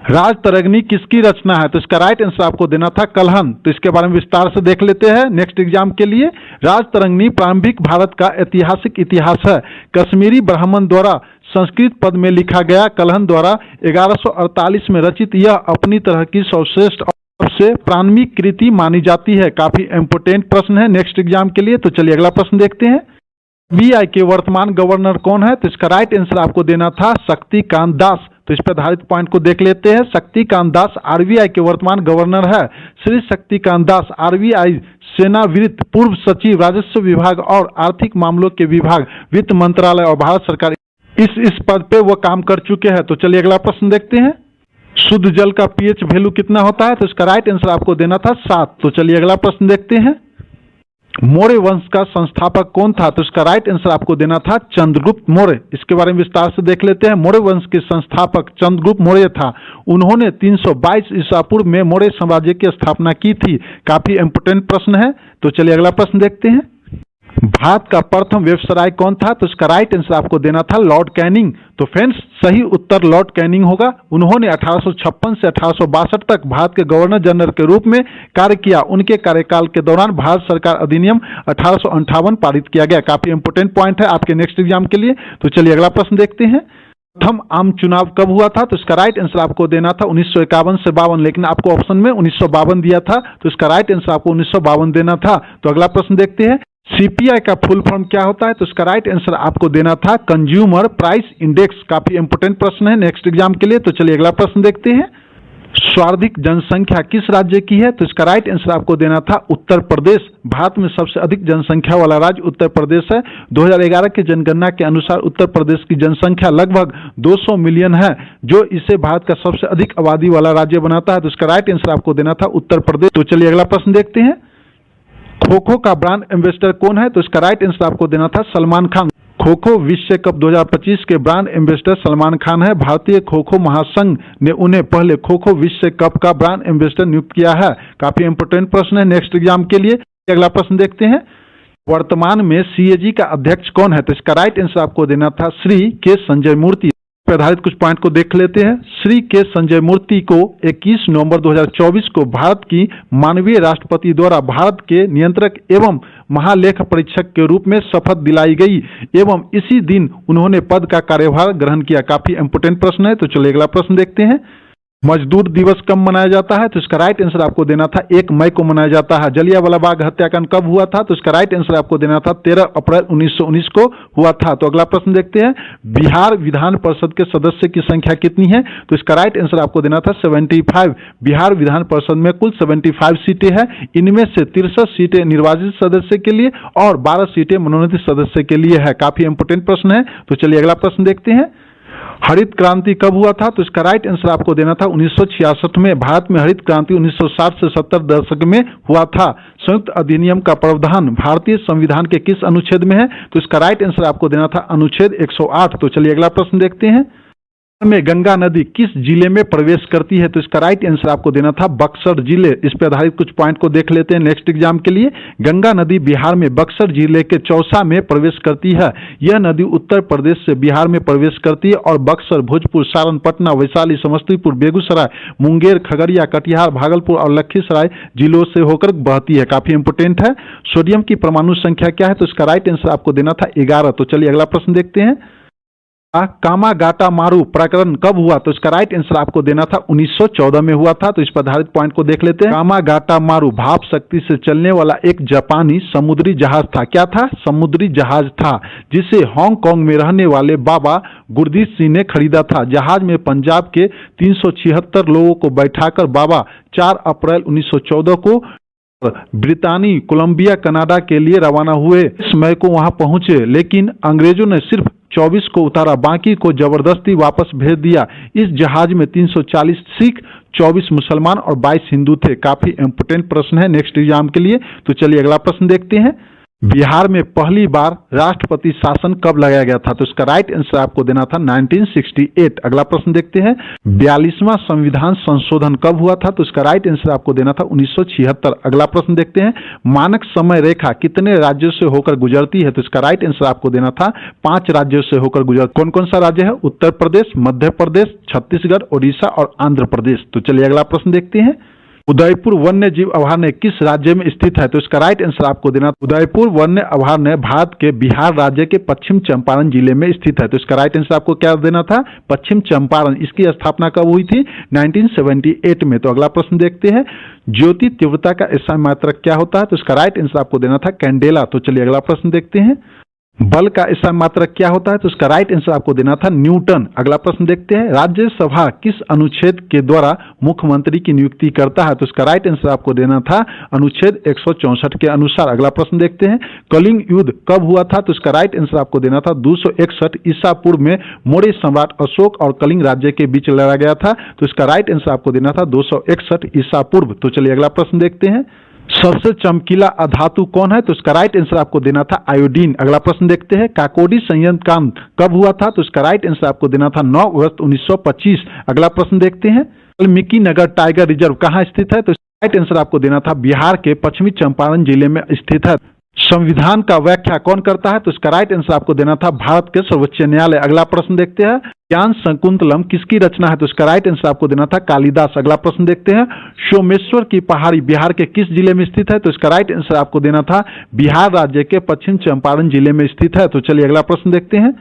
राजतरंगिणी किसकी रचना है? तो इसका राइट आंसर आपको देना था कल्हण। तो इसके बारे में विस्तार से देख लेते हैं नेक्स्ट एग्जाम के लिए। राजतरंगिणी प्रारंभिक भारत का ऐतिहासिक इतिहास है। कश्मीरी ब्राह्मण द्वारा संस्कृत पद में लिखा गया कल्हण द्वारा 1148 में रचित यह अपनी तरह की सर्वश्रेष्ठ से प्रारंभिक कृति मानी जाती है। काफी इंपोर्टेंट प्रश्न है नेक्स्ट एग्जाम के लिए। तो चलिए अगला प्रश्न देखते हैं, आरबीआई के वर्तमान गवर्नर कौन है? तो इसका राइट आंसर आपको देना था शक्तिकांत दास। तो इस पर आधारित पॉइंट को देख लेते हैं। शक्तिकांत दास आरबीआई के वर्तमान गवर्नर है। श्री शक्तिकांत दास आरबीआई सेवानिवृत्त पूर्व सचिव, राजस्व विभाग और आर्थिक मामलों के विभाग, वित्त मंत्रालय और भारत सरकार इस पद पे वो काम कर चुके हैं। तो चलिए अगला प्रश्न देखते हैं, शुद्ध जल का पीएच वैल्यू कितना होता है? तो इसका राइट आंसर आपको देना था 7। तो चलिए अगला प्रश्न देखते हैं, मौर्य वंश का संस्थापक कौन था? तो इसका राइट आंसर आपको देना था चंद्रगुप्त मौर्य। इसके बारे में विस्तार से देख लेते हैं। मौर्य वंश के संस्थापक चंद्रगुप्त मौर्य था। उन्होंने 322 ईसा पूर्व में मौर्य साम्राज्य की स्थापना की थी। काफी इंपोर्टेंट प्रश्न है। तो चलिए अगला प्रश्न देखते हैं, भारत का प्रथम वायसराय कौन था? तो इसका राइट आंसर आपको देना था लॉर्ड कैनिंग। तो फ्रेंड्स सही उत्तर लॉर्ड कैनिंग होगा। उन्होंने 1856 से 1862 तक भारत के गवर्नर जनरल के रूप में कार्य किया। उनके कार्यकाल के दौरान भारत सरकार अधिनियम 1858 पारित किया गया। काफी इंपोर्टेंट पॉइंट है आपके नेक्स्ट एग्जाम के लिए। तो चलिए अगला प्रश्न देखते हैं, प्रथम आम चुनाव कब हुआ था? तो इसका राइट आंसर आपको देना था 1951 से 52, लेकिन आपको ऑप्शन में 1952 दिया था। तो इसका राइट आंसर आपको 1952 देना था। तो अगला प्रश्न देखते हैं, सीपीआई का फुल फॉर्म क्या होता है? तो इसका राइट आंसर आपको देना था कंज्यूमर प्राइस इंडेक्स। काफी इंपोर्टेंट प्रश्न है नेक्स्ट एग्जाम के लिए। तो चलिए अगला प्रश्न देखते हैं, सर्वाधिक जनसंख्या किस राज्य की है? तो इसका राइट आंसर आपको देना था उत्तर प्रदेश। भारत में सबसे अधिक जनसंख्या वाला राज्य उत्तर प्रदेश है। 2011 की जनगणना के अनुसार उत्तर प्रदेश की जनसंख्या लगभग 200 मिलियन है, जो इसे भारत का सबसे अधिक आबादी वाला राज्य बनाता है। तो इसका राइट आंसर आपको देना था उत्तर प्रदेश। तो चलिए अगला प्रश्न देखते हैं, खो खो का ब्रांड एम्बेसडर कौन है? तो इसका राइट आंसर आपको देना था सलमान खान। खो खो विश्व कप 2025 के ब्रांड एम्बेसडर सलमान खान है। भारतीय खो खो महासंघ ने उन्हें पहले खो खो विश्व कप का ब्रांड एम्बेसडर नियुक्त किया है। काफी इंपोर्टेंट प्रश्न है नेक्स्ट एग्जाम के लिए। अगला प्रश्न देखते हैं, वर्तमान में सीएजी का अध्यक्ष कौन है? तो इसका राइट आंसर आपको देना था श्री के संजय मूर्ति। आधारित कुछ पॉइंट को देख लेते हैं। श्री के संजय मूर्ति को 21 नवंबर 2024 को भारत की माननीय राष्ट्रपति द्वारा भारत के नियंत्रक एवं महालेख परीक्षक के रूप में शपथ दिलाई गई एवं इसी दिन उन्होंने पद का कार्यभार ग्रहण किया। काफी इंपोर्टेंट प्रश्न है। तो चलिए अगला प्रश्न देखते हैं, मजदूर दिवस कब मनाया जाता है? तो इसका राइट आंसर आपको देना था 1 मई को मनाया जाता है। जलियांवाला बाग हत्याकांड कब हुआ था? तो इसका राइट आंसर आपको देना था 13 अप्रैल 1919 को हुआ था। तो अगला प्रश्न देखते हैं, बिहार विधान परिषद के सदस्य की संख्या कितनी है? तो इसका राइट आंसर आपको देना था 75। बिहार विधान परिषद में कुल 75 सीटें हैं। इनमें से 63 सीटें निर्वाचित सदस्य के लिए और 12 सीटें मनोनीत सदस्य के लिए है। काफी इंपोर्टेंट प्रश्न है। तो चलिए अगला प्रश्न देखते हैं, हरित क्रांति कब हुआ था? तो इसका राइट आंसर आपको देना था 1966 में। भारत में हरित क्रांति 1960 से 70 दशक में हुआ था। संयुक्त अधिनियम का प्रावधान भारतीय संविधान के किस अनुच्छेद में है? तो इसका राइट आंसर आपको देना था अनुच्छेद 108। तो चलिए अगला प्रश्न देखते हैं, में गंगा नदी किस जिले में प्रवेश करती है? तो इसका राइट आंसर आपको देना था बक्सर जिले। इस पर आधारित कुछ पॉइंट को देख लेते हैं नेक्स्ट एग्जाम के लिए। गंगा नदी बिहार में बक्सर जिले के चौसा में प्रवेश करती है। यह नदी उत्तर प्रदेश से बिहार में प्रवेश करती है और बक्सर, भोजपुर, सारण, पटना, वैशाली, समस्तीपुर, बेगूसराय, मुंगेर, खगड़िया, कटिहार, भागलपुर और लखीसराय जिलों से होकर बहती है। काफी इंपोर्टेंट है। सोडियम की परमाणु संख्या क्या है? तो इसका राइट आंसर आपको देना था 11। तो चलिए अगला प्रश्न देखते हैं, कामागाटा मारू प्रकरण कब हुआ? तो इसका राइट आंसर आपको देना था 1914 में हुआ था। तो इस पर आधारित पॉइंट को देख लेते हैं। कामागाटा मारू भाप शक्ति से चलने वाला एक जापानी समुद्री जहाज था। क्या था? समुद्री जहाज था, जिसे हांगकांग में रहने वाले बाबा गुरदीप सिंह ने खरीदा था। जहाज में पंजाब के 376 लोगों को बैठाकर बाबा 4 अप्रैल 1914 को ब्रितानी कोलंबिया कनाडा के लिए रवाना हुए। इस मई को वहां पहुंचे, लेकिन अंग्रेजों ने सिर्फ 24 को उतारा, बाकी को जबरदस्ती वापस भेज दिया। इस जहाज में 340 सिख, 24 मुसलमान और 22 हिंदू थे। काफी इंपोर्टेंट प्रश्न है नेक्स्ट एग्जाम के लिए। तो चलिए अगला प्रश्न देखते हैं। बिहार में पहली बार राष्ट्रपति शासन कब लगाया गया था? तो इसका राइट आंसर आपको देना था 1968। अगला प्रश्न देखते हैं। 42वां संविधान संशोधन कब हुआ था? तो इसका राइट आंसर आपको देना था 1976। अगला प्रश्न देखते हैं। मानक समय रेखा कितने राज्यों से होकर गुजरती है? तो इसका राइट आंसर आपको देना था 5 राज्यों से होकर गुजरती। कौन कौन सा राज्य है? उत्तर प्रदेश, मध्य प्रदेश, छत्तीसगढ़, ओडिशा और आंध्र प्रदेश। तो चलिए अगला प्रश्न देखते हैं। उदयपुर वन्य जीव अभयारण्य किस राज्य में स्थित है? तो इसका राइट आंसर आपको देना। उदयपुर वन्य अभयारण्य भारत के बिहार राज्य के पश्चिम चंपारण जिले में स्थित है। तो इसका राइट आंसर आपको क्या देना था? पश्चिम चंपारण। इसकी स्थापना कब हुई थी? 1978 में। तो अगला प्रश्न देखते हैं। ज्योति तीव्रता का SI मात्रक क्या होता है? तो इसका राइट आंसर आपको देना था कैंडेला। तो चलिए अगला प्रश्न देखते हैं। बल का SI मात्रक क्या होता है? तो इसका राइट आंसर आपको देना था न्यूटन। अगला प्रश्न देखते हैं। राज्यसभा किस अनुच्छेद के द्वारा मुख्यमंत्री की नियुक्ति करता है? तो इसका राइट आंसर आपको देना था अनुच्छेद 164 के अनुसार। अगला प्रश्न देखते हैं। कलिंग युद्ध कब हुआ था? तो इसका राइट आंसर आपको देना था 261 ईसा पूर्व में मौर्य सम्राट अशोक और कलिंग राज्य के बीच लड़ा गया था। तो इसका राइट आंसर आपको देना था 261 ईसा पूर्व। तो चलिए अगला प्रश्न देखते हैं। सबसे चमकीला अधातु कौन है? तो इसका राइट आंसर आपको देना था आयोडीन। अगला प्रश्न देखते हैं। काकोडी संयंत्र कांड कब हुआ था? तो इसका राइट आंसर आपको देना था 9 अगस्त 1925। अगला प्रश्न देखते हैं। वाल्मीकि नगर टाइगर रिजर्व कहाँ स्थित है? तो इसका राइट आंसर आपको देना था बिहार के पश्चिमी चंपारण जिले में स्थित है। संविधान का व्याख्या कौन करता है? तो इसका राइट आंसर आपको देना था भारत के सर्वोच्च न्यायालय। अगला प्रश्न देखते हैं। ज्ञान शकुंतलम किसकी रचना है? तो इसका राइट आंसर आपको देना था कालिदास। अगला प्रश्न देखते हैं। सोमेश्वर की पहाड़ी बिहार के किस जिले में स्थित है? तो इसका राइट आंसर आपको देना था बिहार राज्य के पश्चिम चंपारण जिले में स्थित है। तो चलिए अगला प्रश्न देखते हैं।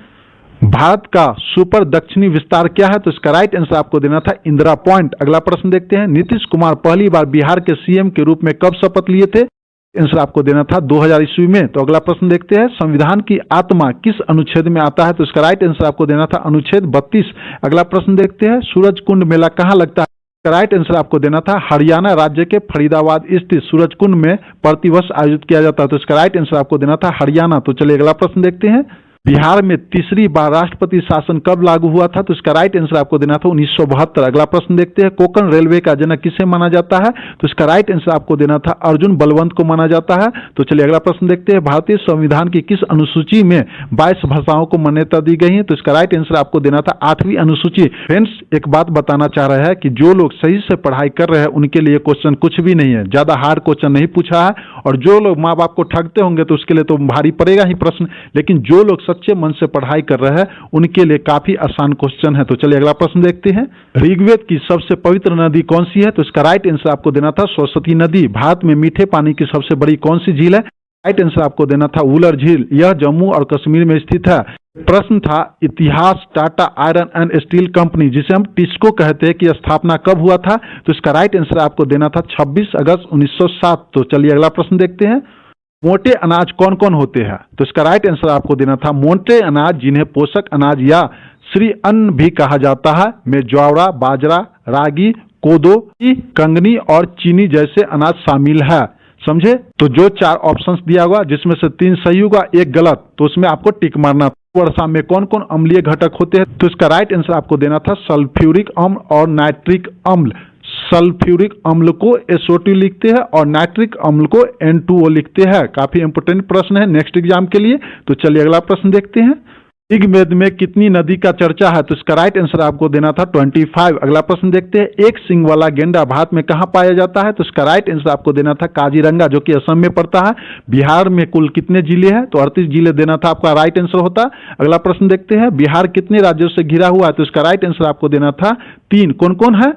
भारत का सुपर दक्षिणी विस्तार क्या है? तो इसका राइट आंसर आपको देना था इंदिरा पॉइंट। अगला प्रश्न देखते हैं। नीतीश कुमार पहली बार बिहार के CM के रूप में कब शपथ लिए थे? आंसर आपको देना था 2000 ईस्वी में। तो अगला प्रश्न देखते हैं। संविधान की आत्मा किस अनुच्छेद में आता है? तो इसका राइट आंसर आपको देना था अनुच्छेद 32। अगला प्रश्न देखते हैं। सूरज कुंड मेला कहाँ लगता है? इसका राइट आंसर आपको देना था हरियाणा राज्य के फरीदाबाद स्थित सूरज कुंड में प्रतिवर्ष आयोजित किया जाता है। तो इसका राइट आंसर आपको देना था हरियाणा। तो चलिए अगला प्रश्न देखते हैं। बिहार में तीसरी बार राष्ट्रपति शासन कब लागू हुआ था? तो इसका राइट आंसर आपको देना था 1972। अगला प्रश्न देखते हैं। कोंकण रेलवे का जनक किसे माना जाता है? तो इसका राइट आंसर आपको देना था अर्जुन बलवंत को माना जाता है। तो चलिए अगला प्रश्न देखते हैं। भारतीय संविधान की किस अनुसूची में 22 भाषाओं को मान्यता दी गई है? तो इसका राइट आंसर आपको देना था 8वीं अनुसूची। फ्रेंड्स, एक बात बताना चाह रहा है कि जो लोग सही से पढ़ाई कर रहे हैं उनके लिए क्वेश्चन कुछ भी नहीं है, ज्यादा हार्ड क्वेश्चन नहीं पूछा है। और जो लोग माँ बाप को ठगते होंगे तो उसके लिए तो भारी पड़ेगा ही प्रश्न, लेकिन जो लोग सच्चे मन से पढ़ाई कर रहे हैं उनके लिए काफी आसान क्वेश्चन है। तो चलिए अगला प्रश्न देखते हैं। ऋग्वेद की सबसे पवित्र नदी कौन सी है? तो इसका राइट आंसर आपको देना था सरस्वती नदी। भारत में मीठे पानी की सबसे बड़ी कौन सी झील है? राइट आंसर आपको देना था वुलर झील। यह जम्मू और कश्मीर में स्थित है। प्रश्न था इतिहास Tata iron and steel company, जिसे हम टिस्को कहते हैं, की स्थापना कब हुआ था? तो इसका राइट आंसर आपको देना था 26 अगस्त 1907। तो चलिए अगला प्रश्न देखते हैं। मोटे अनाज कौन कौन होते हैं? तो इसका राइट आंसर आपको देना था मोटे अनाज, जिन्हें पोषक अनाज या श्री अन्न भी कहा जाता है, में ज्वार, बाजरा, रागी, कोदो, कंगनी और चीनी जैसे अनाज शामिल है। समझे? तो जो 4 ऑप्शंस दिया हुआ जिसमें से 3 सही होगा, 1 गलत, तो उसमें आपको टिक मारना। वर्षा में कौन कौन अम्लीय घटक होते हैं? तो इसका राइट आंसर आपको देना था सल्फ्यूरिक अम्ल और नाइट्रिक अम्ल। सल्फ्यूरिक अम्ल को SO2 लिखते हैं और नाइट्रिक अम्ल को N2O लिखते हैं। काफी इंपोर्टेंट प्रश्न है नेक्स्ट एग्जाम के लिए। तो चलिए अगला प्रश्न देखते हैं। ऋग्वेद में कितनी नदी का चर्चा है? तो इसका राइट आंसर आपको देना था 25। अगला प्रश्न देखते हैं। एक सिंग वाला गेंडा भारत में कहाँ पाया जाता है? तो इसका राइट आंसर आपको देना था काजीरंगा, जो कि असम में पड़ता है। बिहार में कुल कितने जिले हैं? तो 38 जिले देना था आपका राइट आंसर होता। अगला प्रश्न देखते हैं। बिहार कितने राज्यों से घिरा हुआ है? तो इसका राइट आंसर आपको देना था 3। कौन कौन है?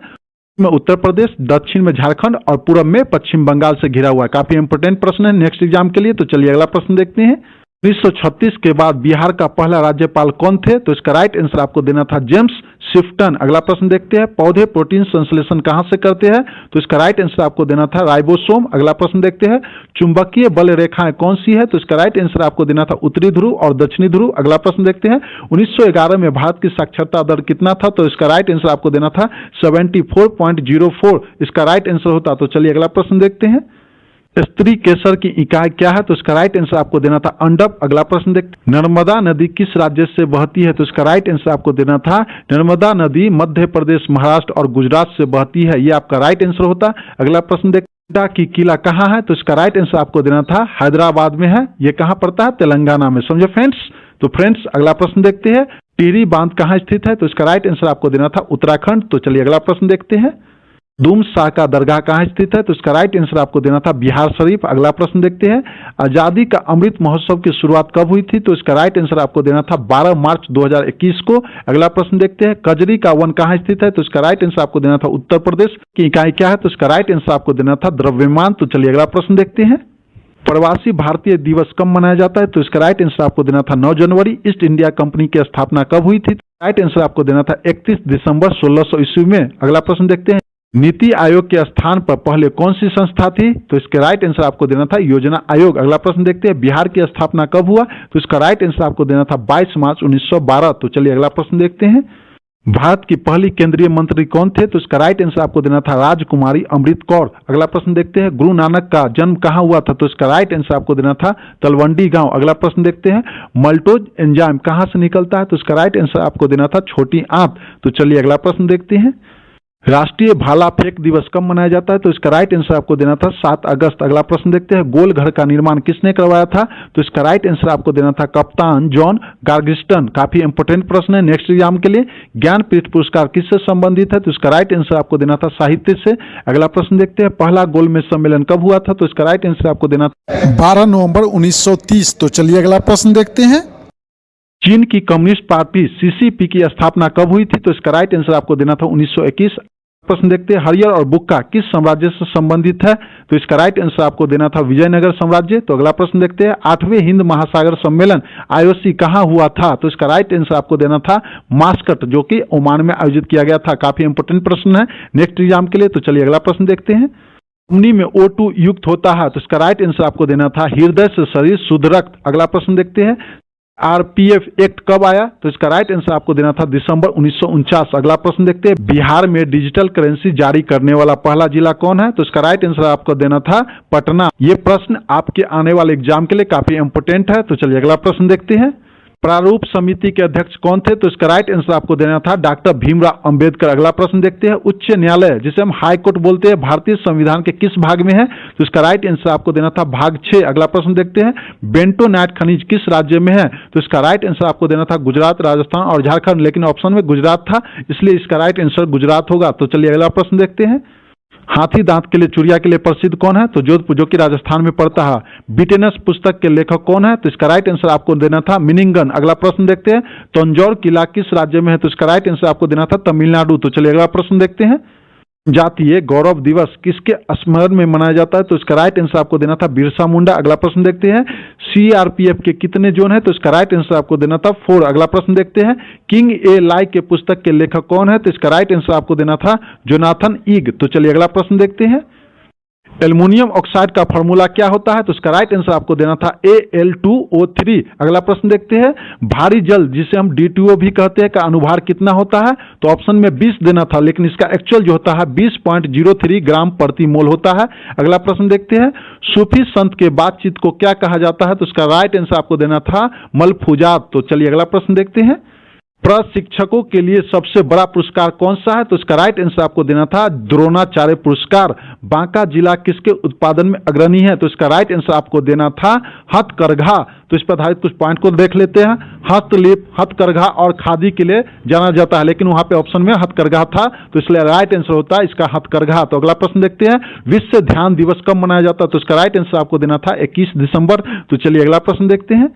में उत्तर प्रदेश, दक्षिण में झारखंड और पूर्व में पश्चिम बंगाल से घिरा हुआ है। काफी इंपोर्टेंट प्रश्न है नेक्स्ट एग्जाम के लिए। तो चलिए अगला प्रश्न देखते हैं। 1936 के बाद बिहार का पहला राज्यपाल कौन थे? तो इसका राइट आंसर आपको देना था जेम्स शिफ्टन। अगला प्रश्न देखते हैं। पौधे प्रोटीन संश्लेषण कहां से करते हैं? तो इसका राइट आंसर आपको देना था राइबोसोम। अगला प्रश्न देखते हैं। चुंबकीय बल रेखाएं कौन सी है? तो इसका राइट आंसर आपको देना था उत्तरी ध्रुव और दक्षिणी ध्रुव। अगला प्रश्न देखते हैं। 1911 में भारत की साक्षरता दर कितना था? तो इसका राइट आंसर आपको देना था 74.04। इसका राइट आंसर होता। तो चलिए अगला प्रश्न देखते हैं। स्त्री केसर की इकाई क्या है? तो इसका राइट आंसर आपको देना था अंडप। अगला प्रश्न देखते, नर्मदा नदी किस राज्य से बहती है? तो इसका राइट आंसर आपको देना था नर्मदा नदी मध्य प्रदेश, महाराष्ट्र और गुजरात से बहती है। ये आपका राइट आंसर होता। अगला प्रश्न देखते, एल्टा की किला कहाँ है? तो इसका राइट आंसर आपको देना था हैदराबाद में है। ये कहाँ पड़ता है? तेलंगाना में। समझे फ्रेंड्स? तो फ्रेंड्स अगला प्रश्न देखते हैं, टिहरी बांध कहाँ स्थित है? तो इसका राइट आंसर आपको देना था उत्तराखंड। तो चलिए अगला प्रश्न देखते हैं, दुम शाह का दरगाह कहाँ स्थित है? तो इसका राइट आंसर आपको देना था बिहार शरीफ। अगला प्रश्न देखते हैं, आजादी का अमृत महोत्सव की शुरुआत कब हुई थी? तो इसका राइट आंसर आपको देना था 12 मार्च 2021 को। अगला प्रश्न देखते हैं, कजरी का वन कहाँ स्थित है? तो इसका राइट आंसर आपको देना था उत्तर प्रदेश की इकाई क्या है? तो इसका राइट आंसर आपको देना था द्रव्यमान। तो चलिए अगला प्रश्न देखते हैं, प्रवासी भारतीय दिवस कब मनाया जाता है? तो इसका राइट आंसर आपको देना था 9 जनवरी। ईस्ट इंडिया कंपनी की स्थापना कब हुई थी? राइट आंसर आपको देना था 31 दिसंबर 1600 ईस्वी में। अगला प्रश्न देखते हैं, नीति आयोग के स्थान पर पहले कौन सी संस्था थी? तो इसके राइट आंसर आपको देना था योजना आयोग। अगला प्रश्न देखते हैं, बिहार की स्थापना कब हुआ? तो इसका राइट आंसर आपको देना था 22 मार्च 1912। तो चलिए अगला प्रश्न देखते हैं, भारत की पहली केंद्रीय मंत्री कौन थे? तो इसका राइट आंसर आपको देना था राजकुमारी अमृत कौर। अगला प्रश्न देखते हैं, गुरु नानक का जन्म कहाँ हुआ था? तो इसका राइट आंसर आपको देना था तलवंडी गांव। अगला प्रश्न देखते हैं, मल्टोज एंजाइम कहाँ से निकलता है? तो इसका राइट आंसर आपको देना था छोटी आंत। तो चलिए अगला प्रश्न देखते हैं, राष्ट्रीय भाला फेंक दिवस कब मनाया जाता है? तो इसका राइट आंसर आपको देना था 7 अगस्त। अगला प्रश्न देखते हैं, गोल घर का निर्माण किसने करवाया था? तो इसका राइट आंसर आपको देना था कप्तान जॉन गार्गिस्टन। काफी इंपोर्टेंट प्रश्न है नेक्स्ट एग्जाम के लिए। ज्ञानपीठ पुरस्कार किससे संबंधित है? तो इसका राइट आंसर आपको देना था साहित्य से। अगला प्रश्न देखते हैं, पहला गोलमेज सम्मेलन कब हुआ था? तो इसका राइट आंसर आपको देना था 12 नवंबर 1930। तो चलिए अगला प्रश्न देखते हैं, चीन की कम्युनिस्ट पार्टी सीसीपी की स्थापना कब हुई थी? तो इसका राइट आंसर आपको देना था 1921। प्रश्न देखते हैं, हरियर और बुक्का किस साम्राज्य से संबंधित है? तो इसका राइट आंसर आपको देना था विजयनगर साम्राज्य। तो अगला प्रश्न देखते हैं, 8वें हिंद महासागर सम्मेलन आईओसी कहाँ हुआ था? तो इसका राइट आंसर आपको देना था मास्कट, जो कि ओमान में आयोजित किया गया था। काफी इंपोर्टेंट प्रश्न है नेक्स्ट एग्जाम के लिए। तो चलिए अगला प्रश्न देखते हैं, अग्नि में O2 युक्त होता है। तो इसका राइट आंसर आपको देना था हृदय से शरीर शुद्ध रक्त। अगला प्रश्न देखते हैं, आरपीएफ एक्ट कब आया? तो इसका राइट आंसर आपको देना था दिसंबर 1949। अगला प्रश्न देखते हैं, बिहार में डिजिटल करेंसी जारी करने वाला पहला जिला कौन है? तो इसका राइट आंसर आपको देना था पटना। ये प्रश्न आपके आने वाले एग्जाम के लिए काफी इंपोर्टेंट है। तो चलिए अगला प्रश्न देखते हैं, प्रारूप समिति के अध्यक्ष कौन थे? तो इसका राइट आंसर आपको देना था डॉक्टर भीमराव अंबेडकर। अगला प्रश्न देखते हैं, उच्च न्यायालय जिसे हम हाई कोर्ट बोलते हैं भारतीय संविधान के किस भाग में है? तो इसका राइट आंसर आपको देना था भाग 6। अगला प्रश्न देखते हैं, बेंटोनाइट खनिज किस राज्य में है? तो इसका राइट आंसर आपको देना था गुजरात, राजस्थान और झारखंड, लेकिन ऑप्शन में गुजरात था, इसलिए इसका राइट आंसर गुजरात होगा। तो चलिए अगला प्रश्न देखते हैं, हाथी दांत के लिए चिड़िया के लिए प्रसिद्ध कौन है? तो जोधपुर, जो कि राजस्थान में पड़ता है। बिटेनस पुस्तक के लेखक कौन है? तो इसका राइट आंसर आपको देना था मिनिंगन। अगला प्रश्न देखते हैं, तंजौर किला किस राज्य में है? तो इसका राइट आंसर आपको देना था तमिलनाडु। तो चलिए अगला प्रश्न देखते हैं, जातीय गौरव दिवस किसके स्मरण में मनाया जाता है? तो इसका राइट आंसर आपको देना था बिरसा मुंडा। अगला प्रश्न देखते हैं, सीआरपीएफ के कितने जोन है? तो इसका राइट आंसर आपको देना था 4। अगला प्रश्न देखते हैं, किंग ए लाई के पुस्तक के लेखक कौन है? तो इसका राइट आंसर आपको देना था जोनाथन ईग। तो चलिए अगला प्रश्न देखते हैं, एल्युमिनियम ऑक्साइड का फॉर्मूला क्या होता है? तो इसका राइट आंसर आपको देना था Al2O3। अगला प्रश्न देखते हैं, भारी जल जिसे हम D2O भी कहते हैं का अनुभार कितना होता है? तो ऑप्शन में 20 देना था, लेकिन इसका एक्चुअल जो होता है 20.03 ग्राम प्रति मोल होता है। अगला प्रश्न देखते हैं, सूफी संत के बातचीत को क्या कहा जाता है? तो इसका राइट आंसर आपको देना था मलफूजात। तो चलिए अगला प्रश्न देखते हैं, प्रशिक्षकों के लिए सबसे बड़ा पुरस्कार कौन सा है? तो इसका राइट आंसर आपको देना था द्रोणाचार्य पुरस्कार। बांका जिला किसके उत्पादन में अग्रणी है? तो इसका राइट आंसर आपको देना था हथकरघा। तो इस पर आधारित कुछ पॉइंट को देख लेते हैं। हस्तलिप, हथकरघा और खादी के लिए जाना जाता है, लेकिन वहां पे ऑप्शन में हथकरघा था, तो इसलिए राइट आंसर होता है इसका हथकरघा। तो अगला प्रश्न देखते हैं, विश्व ध्यान दिवस कब मनाया जाता है? तो इसका राइट आंसर आपको देना था 21 दिसंबर। तो चलिए अगला प्रश्न देखते हैं,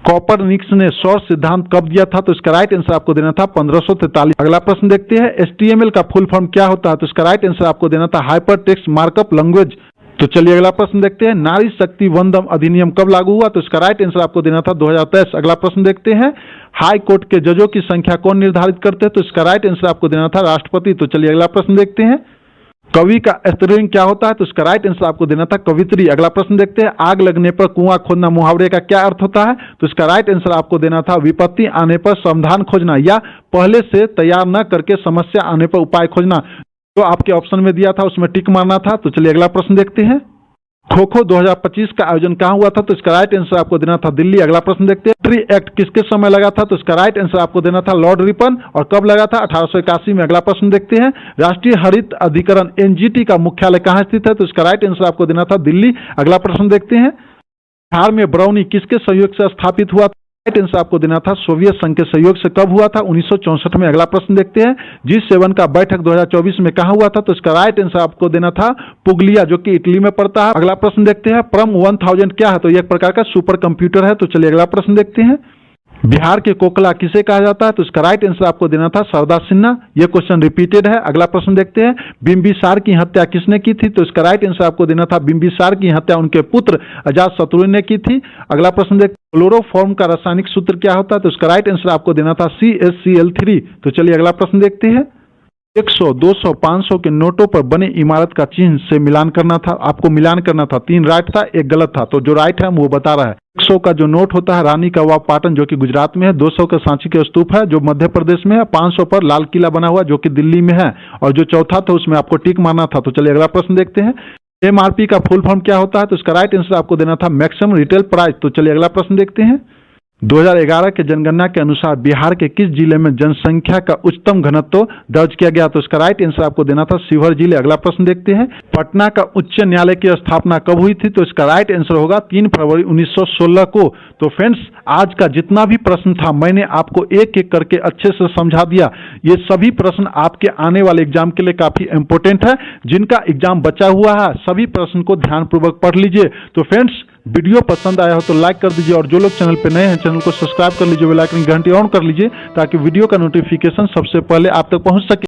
कॉपरनिकस ने सौर सिद्धांत कब दिया था? तो इसका राइट आंसर आपको देना था 1543। अगला प्रश्न देखते हैं, HTML का फुल फॉर्म क्या होता है? तो इसका राइट आंसर आपको देना था हाइपर टेक्स्ट मार्कअप लैंग्वेज। तो चलिए अगला प्रश्न देखते हैं, नारी शक्ति वंदन अधिनियम कब लागू हुआ? तो इसका राइट आंसर आपको देना था 2023। अगला प्रश्न देखते हैं, हाई कोर्ट के जजों की संख्या कौन निर्धारित करते हैं? तो इसका राइट आंसर आपको देना था राष्ट्रपति। तो चलिए अगला प्रश्न देखते हैं, कवि का स्त्रीलिंग क्या होता है? तो इसका राइट आंसर आपको देना था कवित्री। अगला प्रश्न देखते हैं, आग लगने पर कुआं खोदना मुहावरे का क्या अर्थ होता है? तो इसका राइट आंसर आपको देना था विपत्ति आने पर समाधान खोजना, या पहले से तैयार न करके समस्या आने पर उपाय खोजना। जो आपके ऑप्शन में दिया था उसमें टिक मारना था। तो चलिए अगला प्रश्न देखते हैं, खो खो 2025 का आयोजन कहाँ हुआ था? तो इसका राइट आंसर आपको देना था दिल्ली। अगला प्रश्न देखते हैं। ट्री एक्ट किसके समय लगा था? तो इसका राइट आंसर आपको देना था लॉर्ड रिपन। और कब लगा था? 1881 में। अगला प्रश्न देखते हैं। राष्ट्रीय हरित अधिकरण एनजीटी का मुख्यालय कहाँ स्थित है? तो इसका राइट आंसर आपको देना था दिल्ली। अगला प्रश्न देखते हैं। बिहार में बरौनी किसके सहयोग से स्थापित हुआ था? राइट आंसर आपको देना था सोवियत संघ के सहयोग से। कब हुआ था? 1964 में। अगला प्रश्न देखते हैं। G7 का बैठक 2024 में कहाँ हुआ था? तो इसका राइट आंसर आपको देना था पुगलिया, जो कि इटली में पड़ता है। अगला प्रश्न देखते हैं। परम 1000 क्या है? तो यह एक प्रकार का सुपर कंप्यूटर है। तो चलिए अगला प्रश्न देखते हैं। बिहार के कोकला किसे कहा जाता है? तो इसका राइट आंसर आपको देना था शारदा सिन्हा। यह क्वेश्चन रिपीटेड है। अगला प्रश्न देखते हैं। बिंबिसार की हत्या किसने की थी? तो इसका राइट आंसर आपको देना था बिंबिसार की हत्या उनके पुत्र अजातशत्रु ने की थी। अगला प्रश्न देखते हैं। क्लोरोफॉर्म का रासायनिक सूत्र क्या होता है? तो इसका राइट आंसर आपको देना था CaCl3। तो चलिए अगला प्रश्न देखते हैं। 100, 200, 500 के नोटों पर बने इमारत का चिन्ह से मिलान करना था। आपको मिलान करना था। 3 राइट था, 1 गलत था। तो जो राइट है वो बता रहा है। 100 का जो नोट होता है रानी का वाव पाटन, जो कि गुजरात में है। 200 का सांची के स्तूप है, जो मध्य प्रदेश में है। 500 पर लाल किला बना हुआ, जो कि दिल्ली में है। और जो चौथा था उसमें आपको टिक मारना था। तो चलिए अगला प्रश्न देखते हैं। MRP का फुल फॉर्म क्या होता है? तो इसका राइट आंसर आपको देना था मैक्सिमम रिटेल प्राइस। तो चलिए अगला प्रश्न देखते हैं। 2011 के जनगणना के अनुसार बिहार के किस जिले में जनसंख्या का उच्चतम घनत्व दर्ज किया गया? तो इसका राइट आंसर आपको देना था शिवहर जिले। अगला प्रश्न देखते हैं। पटना का उच्च न्यायालय की स्थापना कब हुई थी? तो इसका राइट आंसर होगा 3 फरवरी 1916 को। तो फ्रेंड्स, आज का जितना भी प्रश्न था मैंने आपको एक एक करके अच्छे से समझा दिया। ये सभी प्रश्न आपके आने वाले एग्जाम के लिए काफी इंपॉर्टेंट है। जिनका एग्जाम बचा हुआ है सभी प्रश्न को ध्यानपूर्वक पढ़ लीजिए। तो फ्रेंड्स, वीडियो पसंद आया हो तो लाइक कर दीजिए, और जो लोग चैनल पे नए हैं चैनल को सब्सक्राइब कर लीजिए, बेल आइकन घंटी ऑन कर लीजिए, ताकि वीडियो का नोटिफिकेशन सबसे पहले आप तक पहुंच सके।